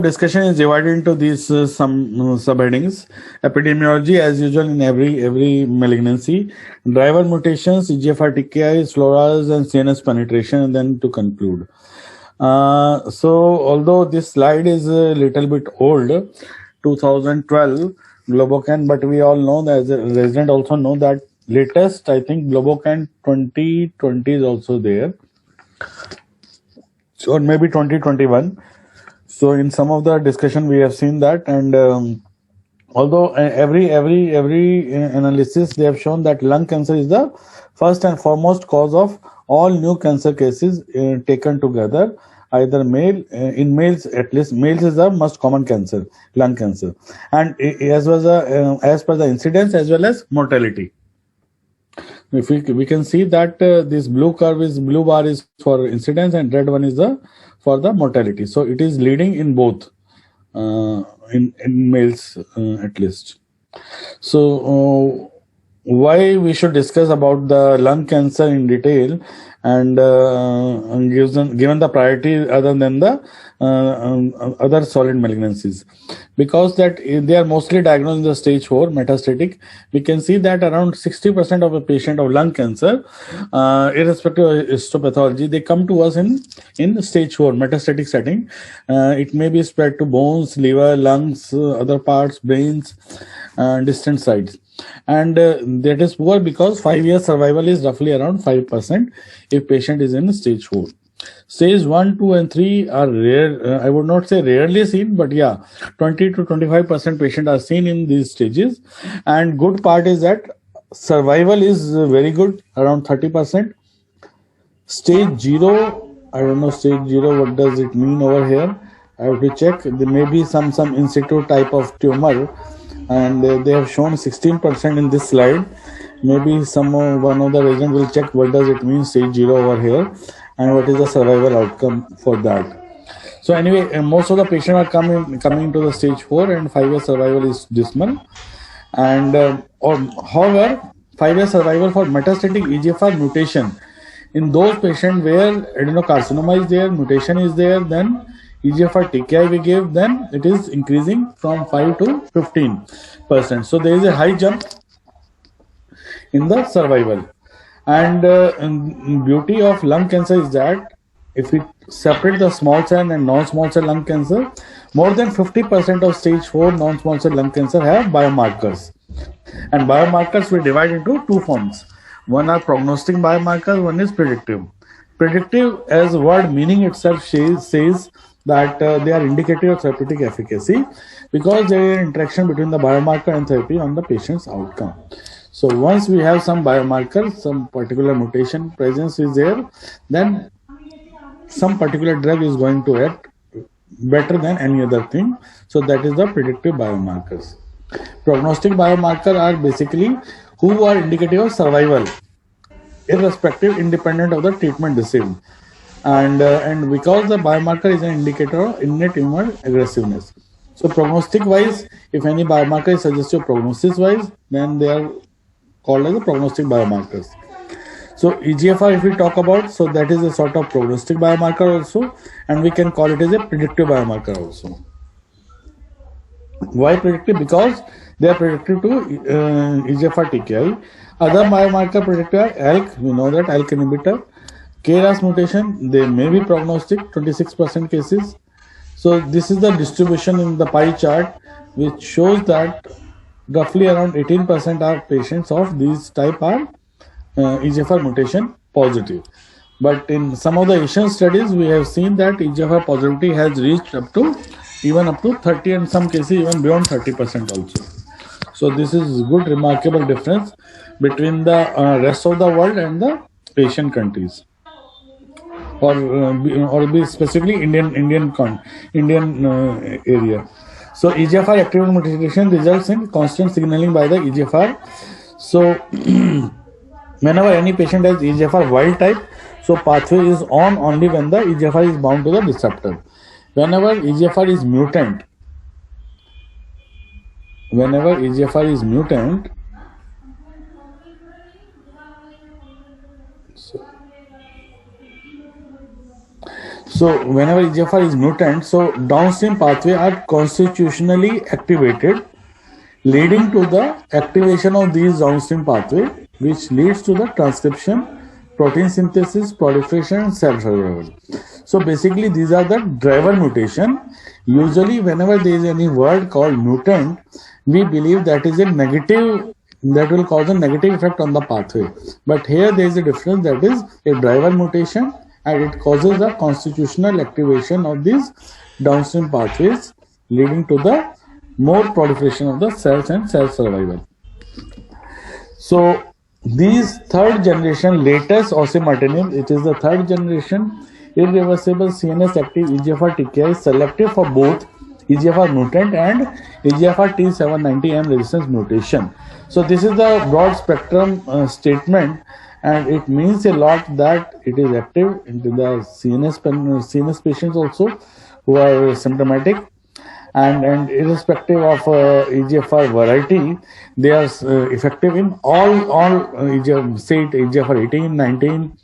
discussion is divided into these some subheadings. Epidemiology, as usual in every malignancy. Driver mutations, EGFR TKIs, floras, and CNS penetration, and then to conclude. So, although this slide is a little bit old, 2012 Globocan, but we all know that as a resident also know that latest, I think Globocan 2020 is also there, or maybe 2021. So in some of the discussion we have seen that, and although every analysis they have shown that lung cancer is the first and foremost cause of all new cancer cases taken together, either male in males, at least males is the most common cancer, lung cancer, and as well as as per the incidence as well as mortality. If we can see that this blue bar is for incidence and red one is for the mortality. So it is leading in both in males at least. So why we should discuss about the lung cancer in detail, and given the priority other than the other solid malignancies, because that they are mostly diagnosed in the stage 4 metastatic. We can see that around 60% of a patient of lung cancer, irrespective of histopathology, they come to us in stage 4 metastatic setting. It may be spread to bones, liver, lungs, other parts, brains, distant sides. And that is poor because 5-year survival is roughly around 5% if patient is in stage 4. Stage 1, 2, and 3 are rare. I would not say rarely seen, but yeah, 20 to 25% patients are seen in these stages. And good part is that survival is very good, around 30%. Stage 0, I don't know stage 0, what does it mean over here? I have to check. There may be some in situ type of tumor, and they have shown 16% in this slide. Maybe one of the resident will check what does it mean stage 0 over here, and what is the survival outcome for that. So anyway, most of the patients are coming to the stage 4, and 5-year survival is dismal. And however, 5-year survival for metastatic EGFR mutation in those patients where adenocarcinoma is there, mutation is there, then EGFR TKI we give, then it is increasing from 5 to 15%. So there is a high jump in the survival. And beauty of lung cancer is that if we separate the small cell and non-small cell lung cancer, more than 50% of stage 4 non-small cell lung cancer have biomarkers. And biomarkers we divide into two forms. One are prognostic biomarkers, one is predictive. Predictive, as the word meaning itself says that they are indicative of therapeutic efficacy because there is an interaction between the biomarker and therapy on the patient's outcome. So once we have some biomarker, some particular mutation presence is there, then some particular drug is going to act better than any other thing. So that is the predictive biomarkers. Prognostic biomarkers are basically who are indicative of survival, irrespective, independent of the treatment received. And because the biomarker is an indicator of innate immune aggressiveness. So prognostic wise, if any biomarker is suggestive prognosis wise, then they are called as the prognostic biomarkers. So EGFR, if we talk about, so that is a sort of prognostic biomarker also, and we can call it as a predictive biomarker also. Why predictive? Because they are predictive to EGFR TKI. Other biomarker predictor are ALK, we know that ALK inhibitor. KRAS mutation, they may be prognostic, 26% cases. So this is the distribution in the pie chart, which shows that roughly around 18% of patients of these type are EGFR mutation positive. But in some of the Asian studies, we have seen that EGFR positivity has reached up to 30, and some cases even beyond 30% also. So this is good, remarkable difference between the rest of the world and the Asian countries, or be specifically Indian area. So EGFR active mutation results in constant signaling by the EGFR. So whenever any patient has EGFR wild type, so pathway is on only when the EGFR is bound to the receptor. Whenever EGFR is mutant, So whenever EGFR is mutant, so downstream pathway are constitutionally activated, leading to the activation of these downstream pathway, which leads to the transcription, protein synthesis, proliferation, and cell survival. So basically, these are the driver mutation. Usually, whenever there is any word called mutant, we believe that is a negative, that will cause a negative effect on the pathway. But here there is a difference, that is a driver mutation, and it causes a constitutional activation of these downstream pathways, leading to the more proliferation of the cells and cell survival. So these third generation latest osimertinib, it is the third generation irreversible CNS active EGFR TKI selective for both EGFR mutant and EGFR T790M resistance mutation. So this is the broad spectrum statement, and it means a lot that it is active into the CNS patients also who are symptomatic, and irrespective of EGFR variety, they are effective in all EGFR, say it EGFR 18, 19,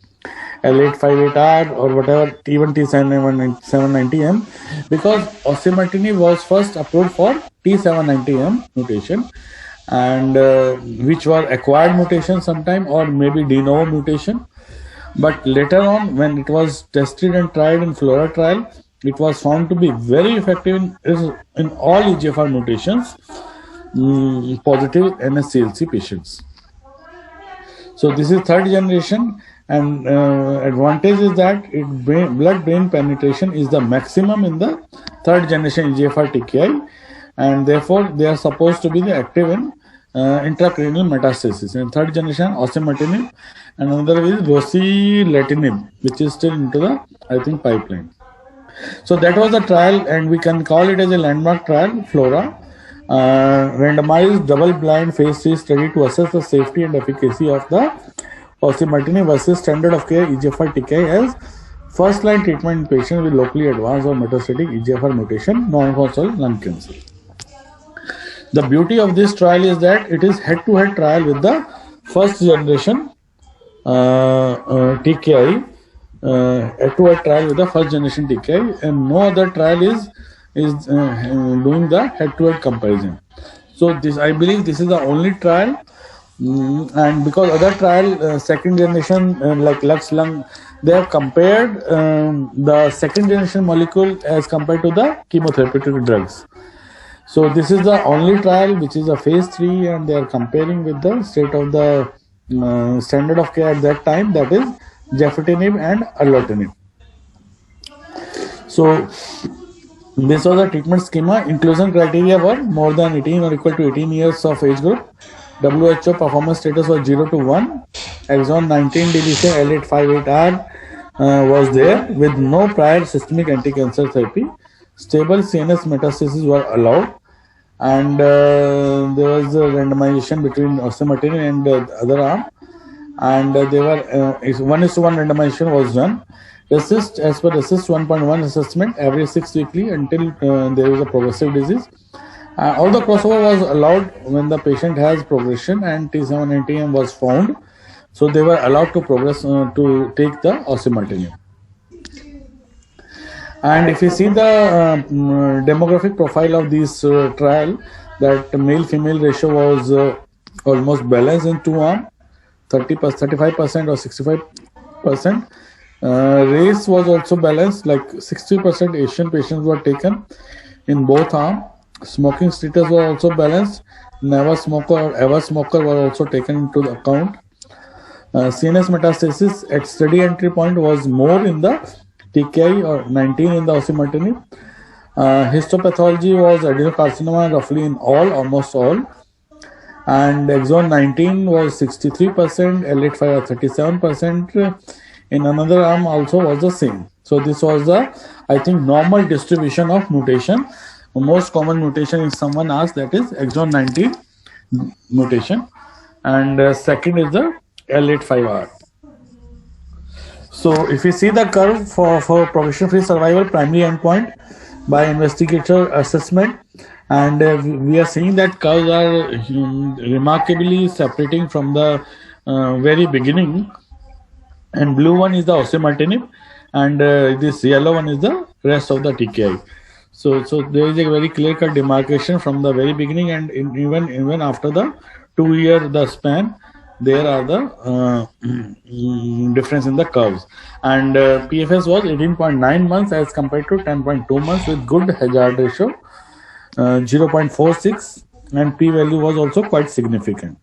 L858R or whatever, even T790M, because osimertinib was first approved for T790M mutation, and which were acquired mutation sometime or maybe de novo mutation. But later on, when it was tested and tried in FLORA trial, it was found to be very effective in all EGFR mutations positive NSCLC patients. So this is third generation, and advantage is that blood-brain penetration is the maximum in the third generation EGFR TKI, and therefore they are supposed to be the active in intracranial metastasis. And third generation osimertinib, and another is rosilatinib, which is still into the, I think, pipeline. So that was the trial, and we can call it as a landmark trial, FLORA, randomized double-blind phase 3 study to assess the safety and efficacy of the osimertinib versus standard of care EGFR TKI as first-line treatment in patients with locally advanced or metastatic EGFR mutation, non-small cell lung cancer. The beauty of this trial is that it is head-to-head trial with the first generation TKI, head-to-head trial with the first generation TKI, and no other trial is doing the head-to-head comparison. So this, I believe, this is the only trial, and because other trial second generation like Lux Lung, they have compared the second generation molecule as compared to the chemotherapeutic drugs. So this is the only trial which is a phase 3, and they are comparing with the state of the standard of care at that time, that is gefitinib and erlotinib. So this was a treatment schema. Inclusion criteria were more than 18 or equal to 18 years of age group. WHO performance status was 0 to 1. Exon 19 deletion L858R was there with no prior systemic anti-cancer therapy. Stable CNS metastases were allowed, and there was a randomization between osimertinib and the other arm, and they were 1:1 randomization was done. Assist as per Assist 1.1 assessment every 6 weekly until there is a progressive disease. All the crossover was allowed when the patient has progression and T790M was found, so they were allowed to progress to take the osimertinib. And if you see the demographic profile of this trial, that male-female ratio was almost balanced in two arms, 35% or 65%. Race was also balanced, like 60% Asian patients were taken in both arms. Smoking status was also balanced. Never smoker or ever smoker were also taken into account. CNS metastasis at study entry point was more in the TKI or 19 in the osimertinib. Histopathology was adenocarcinoma roughly in all, almost all. And exon 19 was 63%, L858 37%. In another arm also was the same. So this was the, I think, normal distribution of mutation. The most common mutation is someone asked, that is exon 19 mutation, and second is the L858R. So if you see the curve for progression-free survival, primary endpoint by investigator assessment, and we are seeing that curves are remarkably separating from the very beginning. And blue one is the osimertinib, and this yellow one is the rest of the TKI. So there is a very clear cut demarcation from the very beginning, and even after the 2 year the span, there are the difference in the curves. And PFS was 18.9 months as compared to 10.2 months with good hazard ratio 0.46, and p-value was also quite significant.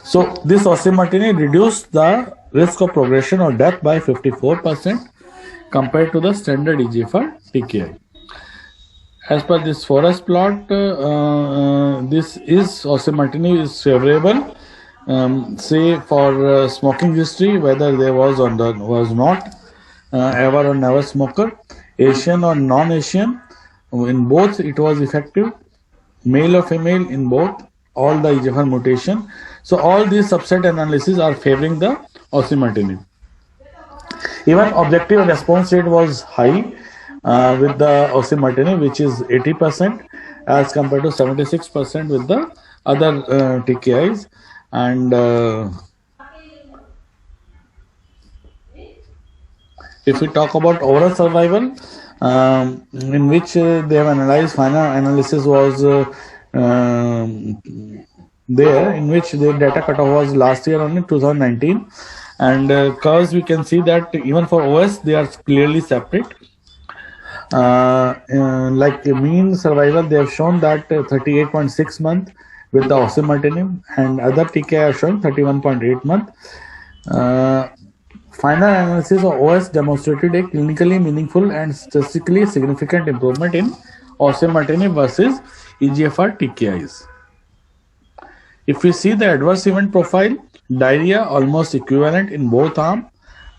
So this osimertinib reduced the risk of progression or death by 54% compared to the standard EGFR TKI. As per this forest plot, this is osimertinib is favorable, say for smoking history, whether there was or was not, ever or never smoker, Asian or non-Asian, in both it was effective, male or female in both, all the EGFR mutation. So all these subset analyses are favoring the osimertinib. Even objective response rate was high with the osimertinib, which is 80% as compared to 76% with the other TKIs. And if we talk about overall survival, in which they have analyzed, final analysis was there, in which the data cutoff was last year only 2019, and curves we can see that even for OS they are clearly separate. Like mean survival, they have shown that 38.6 month with the osimertinib, and other TKI are showing 31.8 month. Final analysis of OS demonstrated a clinically meaningful and statistically significant improvement in osimertinib versus EGFR TKIs. If we see the adverse event profile, diarrhea almost equivalent in both arms,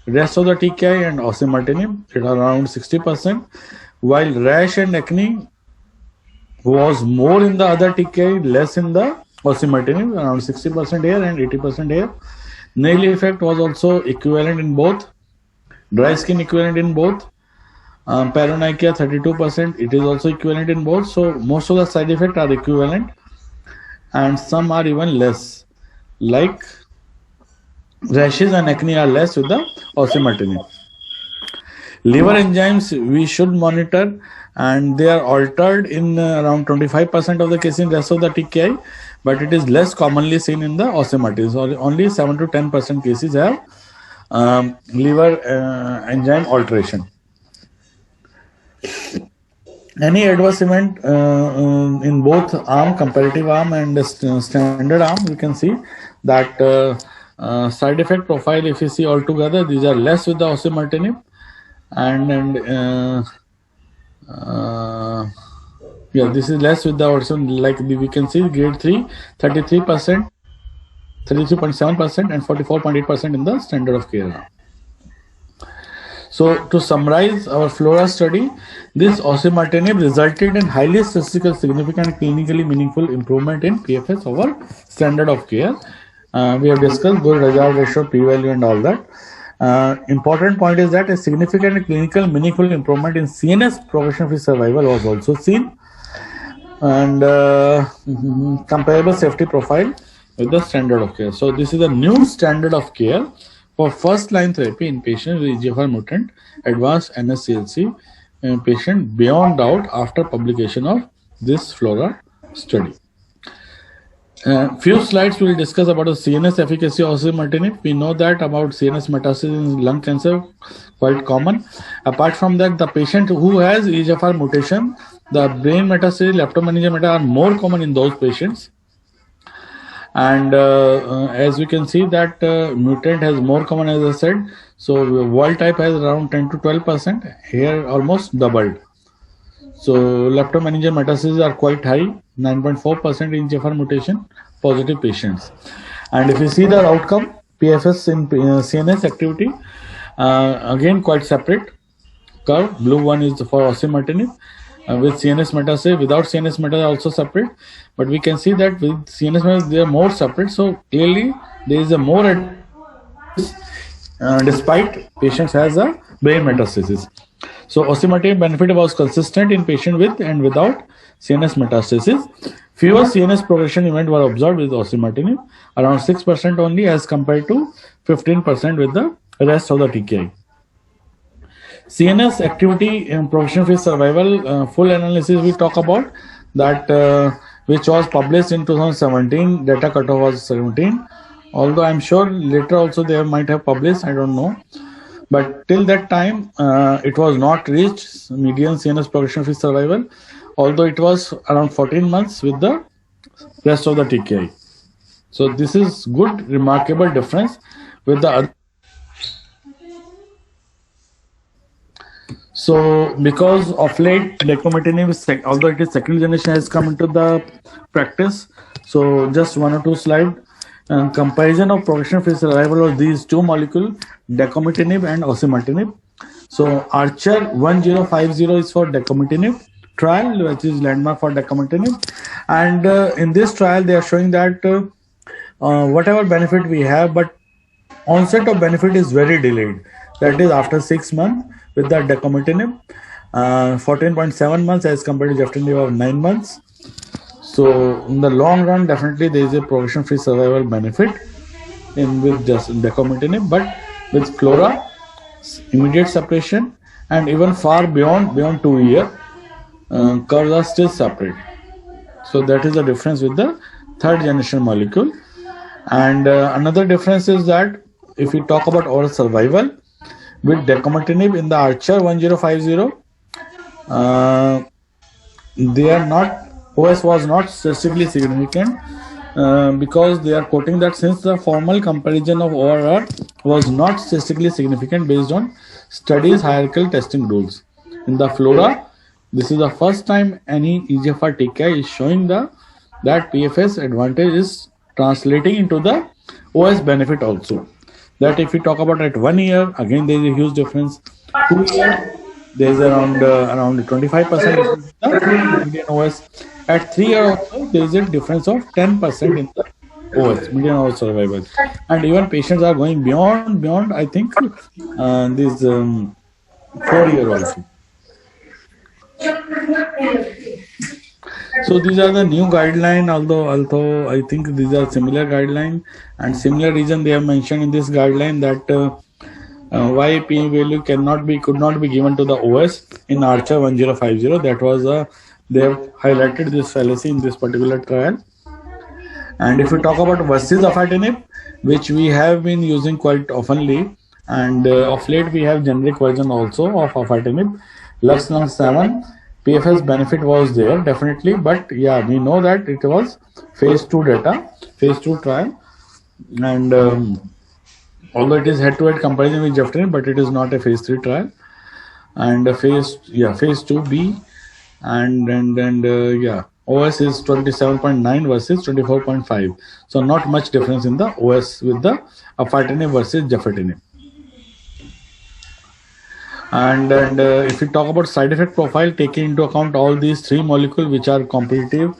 rest of the TKI and osimertinib at around 60%, while rash and acne was more in the other TKI, less in the osimertinib, around 60% here and 80% here. Nail effect was also equivalent in both, dry skin equivalent in both, paronychia 32%, it is also equivalent in both. So most of the side effects are equivalent, and some are even less, like rashes and acne are less with the osimertinib. Liver enzymes we should monitor, and they are altered in around 25% of the cases in rest of the TKI, but it is less commonly seen in the osimertinib. So only 7 to 10% cases have liver enzyme alteration. Any adverse event in both arm, comparative arm and standard arm, we can see that side effect profile, if you see altogether, these are less with the osimertinib, and yeah, this is less with the osimertinib. Like we can see grade 3, 33%, 33.7% and 44.8% in the standard of care arm. So to summarize our FLORA study, this osimertinib resulted in highly statistically significant clinically meaningful improvement in PFS over standard of care. We have discussed good hazard ratio, p-value and all that. Important point is that a significant clinical meaningful improvement in CNS progression-free survival was also seen, and comparable safety profile with the standard of care. So this is a new standard of care for first-line therapy in patients with EGFR mutant advanced NSCLC patient beyond doubt after publication of this FLORA study. Few slides we will discuss about the CNS efficacy of osimertinib. We know that about CNS metastasis in lung cancer, quite common. Apart from that, the patient who has EGFR mutation, the brain metastasis, leptomeningeal metastasis are more common in those patients. And as we can see that mutant has more common, as I said. So wild type has around 10 to 12%, here almost doubled. So leptomeningeal metastases are quite high, 9.4% in EGFR mutation positive patients. And if you see the outcome, PFS in CNS activity, again quite separate curve. Blue one is for osimertinib with CNS metastasis, without CNS metastasis also separate. But we can see that with CNS metastasis they are more separate. So clearly there is a more despite patients has a brain metastasis. So osimertinib benefit was consistent in patient with and without CNS metastasis. Fewer CNS progression events were observed with osimertinib, around 6% only as compared to 15% with the rest of the TKI. CNS activity in progression-free survival, full analysis we talk about that, which was published in 2017. Data cutoff was 17. Although I'm sure later also they might have published, I don't know. But till that time, it was not reached median CNS progression-free survival, although it was around 14 months with the rest of the TKI. So this is good, remarkable difference with the other. So because of late decometinib, although it is second generation, has come into the practice. So just one or two slide comparison of progression-free survival of these two molecules, decometinib and osimertinib. So Archer 1050 is for decometinib trial, which is landmark for decometinib, and in this trial they are showing that whatever benefit we have, but onset of benefit is very delayed. That is after 6 months with the decometinib, 14.7 months as compared to gefitinib of 9 months. So in the long run, definitely there is a progression-free survival benefit in with just decometinib, but with Flora, immediate separation, and even far beyond 2 years, curves are still separate. So that is the difference with the third generation molecule. And another difference is that if we talk about overall survival with decometinib in the Archer 1050, they are not, OS was not statistically significant because they are quoting that since the formal comparison of ORR was not statistically significant based on studies hierarchical testing rules. In the Flora, this is the first time any EGFR TKI is showing that PFS advantage is translating into the OS benefit also. That if we talk about at 1 year, again there is a huge difference. 2 years, there is around 25% the median OS. At 3 years also, there is a difference of 10% in the OS, median OS survival. And even patients are going beyond I think, this 4 year also. So these are the new guideline, although I think these are similar guideline, and similar reason they have mentioned in this guideline that why P value could not be given to the OS in Archer 1050. That was they have highlighted this fallacy in this particular trial. And if we talk about versus afatinib, which we have been using quite oftenly, and of late we have generic version also of afatinib, LuxLung 7. PFS benefit was there definitely, but yeah, we know that it was phase 2 data, phase 2 trial, and although it is head-to-head comparison with gefitinib, but it is not a phase 3 trial, and phase 2B, and OS is 27.9 versus 24.5. So not much difference in the OS with the afatinib versus gefitinib. And if we talk about side effect profile, taking into account all these three molecules which are competitive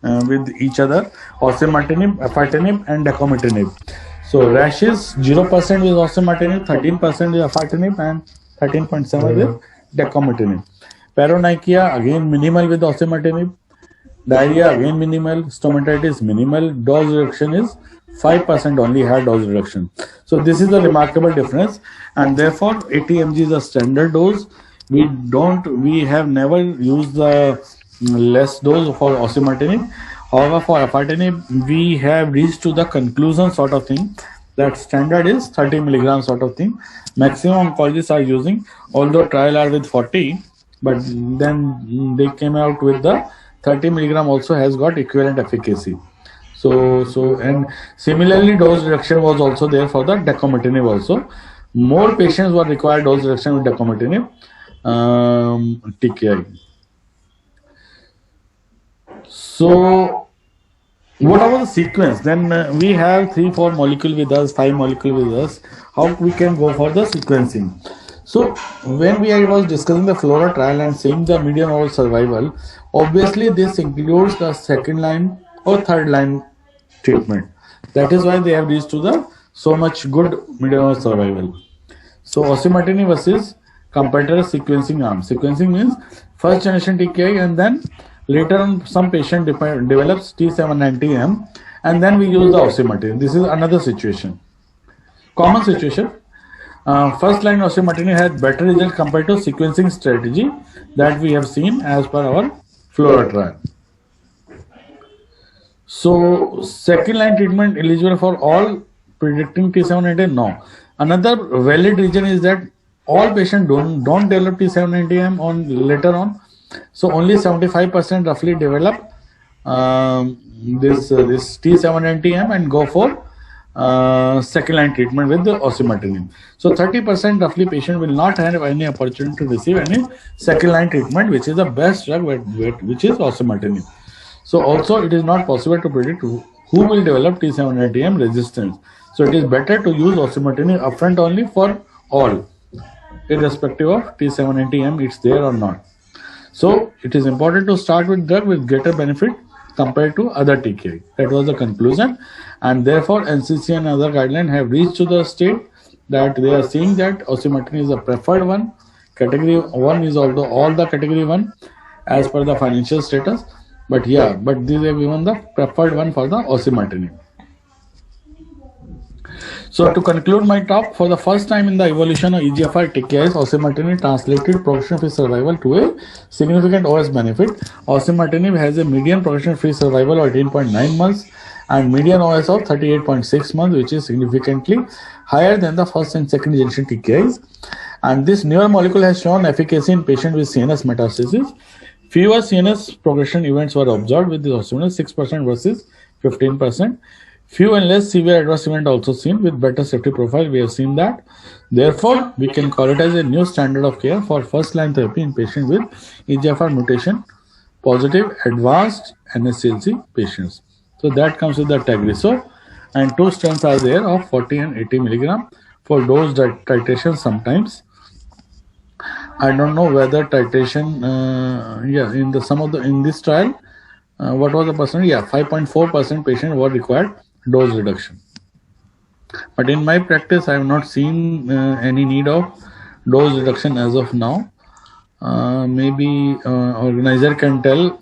with each other, osimertinib, afatinib, and decometinib. So rashes 0% with osimertinib, 13% with afatinib, and 13.7 with decometinib. Paronychia again minimal with osimertinib. Diarrhea again minimal. Stomatitis minimal. Dose reduction is 5% only had dose reduction. So this is a remarkable difference, and therefore 80 mg is a standard dose. We have never used the less dose for osimertinib. However, for afatinib, we have reached to the conclusion sort of thing that standard is 30 milligrams sort of thing. Maximum oncologists are using, although trial are with 40, but then they came out with the 30 milligram also has got equivalent efficacy. So and similarly dose reduction was also there for the decometinib also. More patients were required dose reduction with decometinib TKI. So what about the sequence? Then we have 3-4 molecule with us, 5 molecule with us. How we can go for the sequencing? So when I was discussing the Flora trial and saying the median overall survival, obviously this includes the second line or third line treatment. That is why they have reached to the so much good median overall survival. So osimertinib versus comparator sequencing arm. Sequencing means first generation TKI, and then later on some patient develops T790M, and then we use the osimertinib. This is another situation, common situation. First line osimertinib had better result compared to sequencing strategy that we have seen as per our FLORA trial. So second line treatment eligible for all predicting T790M? No. Another valid reason is that all patients don't develop T790M on later on. So only 75% roughly develop this T790M and go for second line treatment with the osimertinib. So 30% roughly patient will not have any opportunity to receive any second line treatment, which is the best drug, which is osimertinib. So also it is not possible to predict who will develop T790M resistance. So it is better to use osimertinib upfront only for all, irrespective of T790M it's there or not. So it is important to start with drug with greater benefit compared to other TKI. That was the conclusion, and therefore NCCN and other guidelines have reached to the state that they are seeing that osimertinib is the preferred one. Category 1 is also all the category 1 as per the financial status. But these have given the preferred one for the osimertinib. So to conclude my talk, for the first time in the evolution of EGFR TKIs, osimertinib translated progression-free survival to a significant OS benefit. Osimertinib has a median progression-free survival of 18.9 months and median OS of 38.6 months, which is significantly higher than the first and second generation TKIs. And this newer molecule has shown efficacy in patients with CNS metastasis. Fewer CNS progression events were observed with the osimertinib, 6% versus 15%. Few and less severe adverse events also seen with better safety profile. We have seen that. Therefore, we can call it as a new standard of care for first line therapy in patients with EGFR mutation positive advanced NSCLC patients. So that comes with the Tagrisso, and two strengths are there of 40 and 80 milligram for dose titration sometimes. I don't know whether titration, in this trial, what was the percentage? 5.4% patients were required dose reduction. But in my practice, I have not seen any need of dose reduction as of now. Maybe organizer can tell